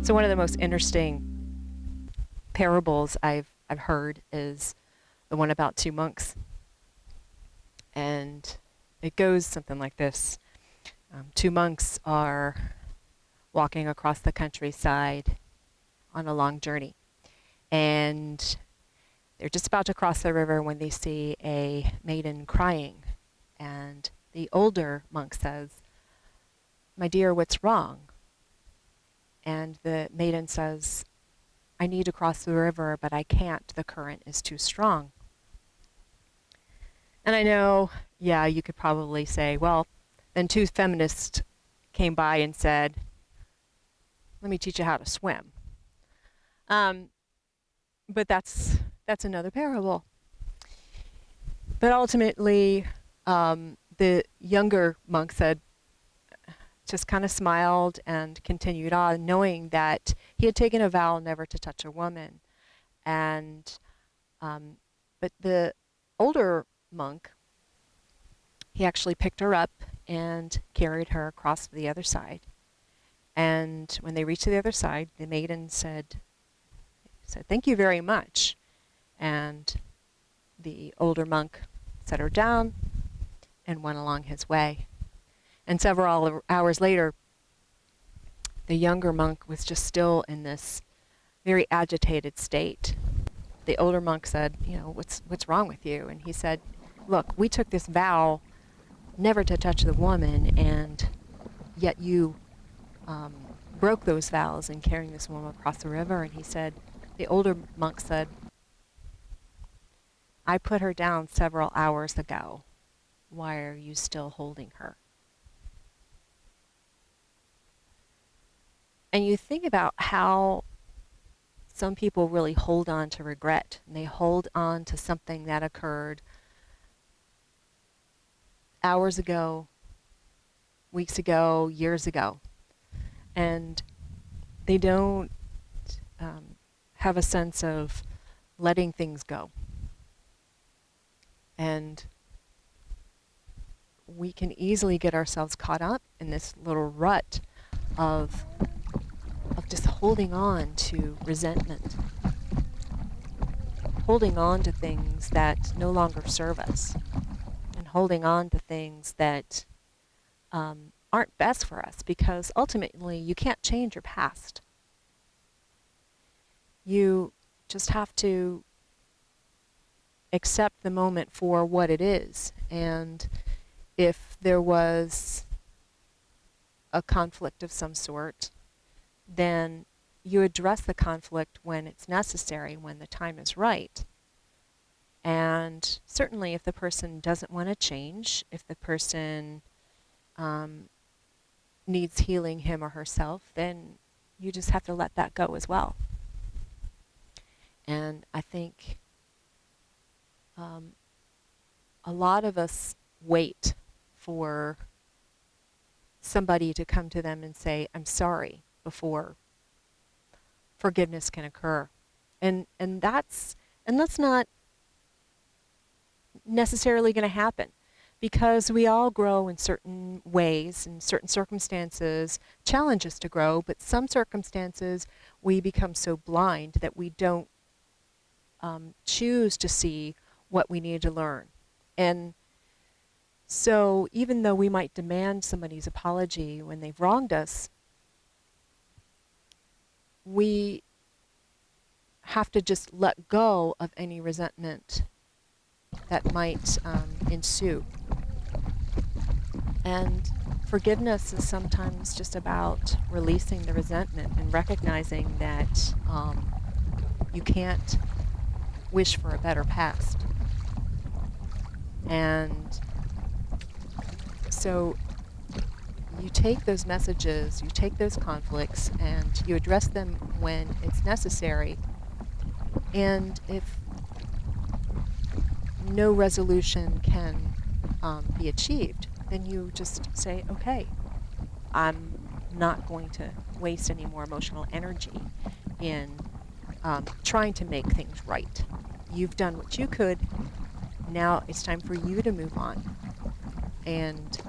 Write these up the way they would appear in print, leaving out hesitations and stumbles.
So one of the most interesting parables I've heard is the one about two monks, and it goes something like this: two monks are walking across the countryside on a long journey, and they're just about to cross the river when they see a maiden crying, and the older monk says, "My dear, what's wrong?" And the maiden says, "I need to cross the river, but I can't. The current is too strong." And I know, yeah, you could probably say, well, then two feminists came by and said, "Let me teach you how to swim." Um, but that's another parable. But ultimately, the younger monk said, just kind of smiled and continued on, knowing that he had taken a vow never to touch a woman. And but the older monk, he actually picked her up and carried her across to the other side. And when they reached the other side, the maiden said, "Thank you very much." And the older monk set her down and went along his way. And several hours later, the younger monk was just still in this very agitated state. The older monk said, what's wrong with you?" And he said, "Look, we took this vow never to touch the woman, and yet you broke those vows in carrying this woman across the river." And he said, the older monk said, "I put her down several hours ago. Why are you still holding her?" And you think about how some people really hold on to regret, and they hold on to something that occurred hours ago, weeks ago, years ago, and they don't have a sense of letting things go. And we can easily get ourselves caught up in this little rut of just holding on to resentment, holding on to things that no longer serve us, and holding on to things that aren't best for us, because ultimately you can't change your past. You just have to accept the moment for what it is. And if there was a conflict of some sort, then you address the conflict when it's necessary, when the time is right. And certainly if the person doesn't want to change, if the person needs healing him or herself, then you just have to let that go as well. And I think a lot of us wait for somebody to come to them and say, "I'm sorry," before forgiveness can occur. And that's not necessarily going to happen, because we all grow in certain ways, and certain circumstances challenge us to grow, but some circumstances we become so blind that we don't choose to see what we need to learn. And so even though we might demand somebody's apology when they've wronged us, we have to just let go of any resentment that might ensue. And forgiveness is sometimes just about releasing the resentment and recognizing that you can't wish for a better past. And so you take those messages, you take those conflicts, and you address them when it's necessary. And if no resolution can be achieved, then you just say, "Okay, I'm not going to waste any more emotional energy in trying to make things right. You've done what you could. Now it's time for you to move on and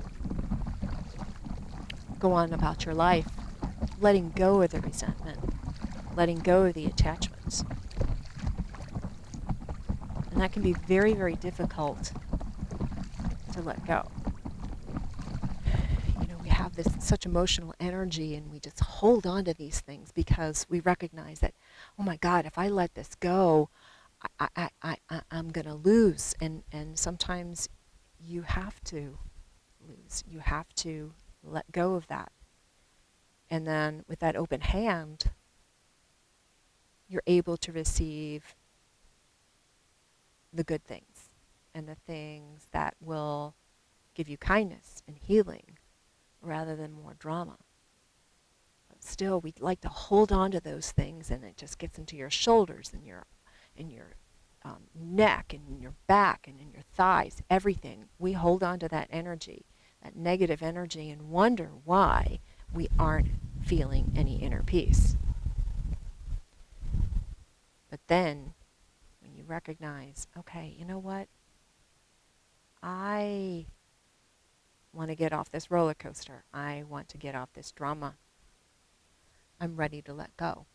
go on about your life." letting go of the resentment, letting go of the attachments. And that can be very, very difficult to let go. You know, we have this such emotional energy and we just hold on to these things because we recognize that, oh my God, if I let this go, I'm going to lose. And sometimes you have to lose. You have to let go of that. And then with that open hand, you're able to receive the good things and the things that will give you kindness and healing rather than more drama. But still, we like to hold on to those things, and it just gets into your shoulders and your neck and in your back and in your thighs, everything. We hold on to that energy, that negative energy, and wonder why we aren't feeling any inner peace. But then, when you recognize, okay, you know what? I want to get off this roller coaster. I want to get off this drama. I'm ready to let go.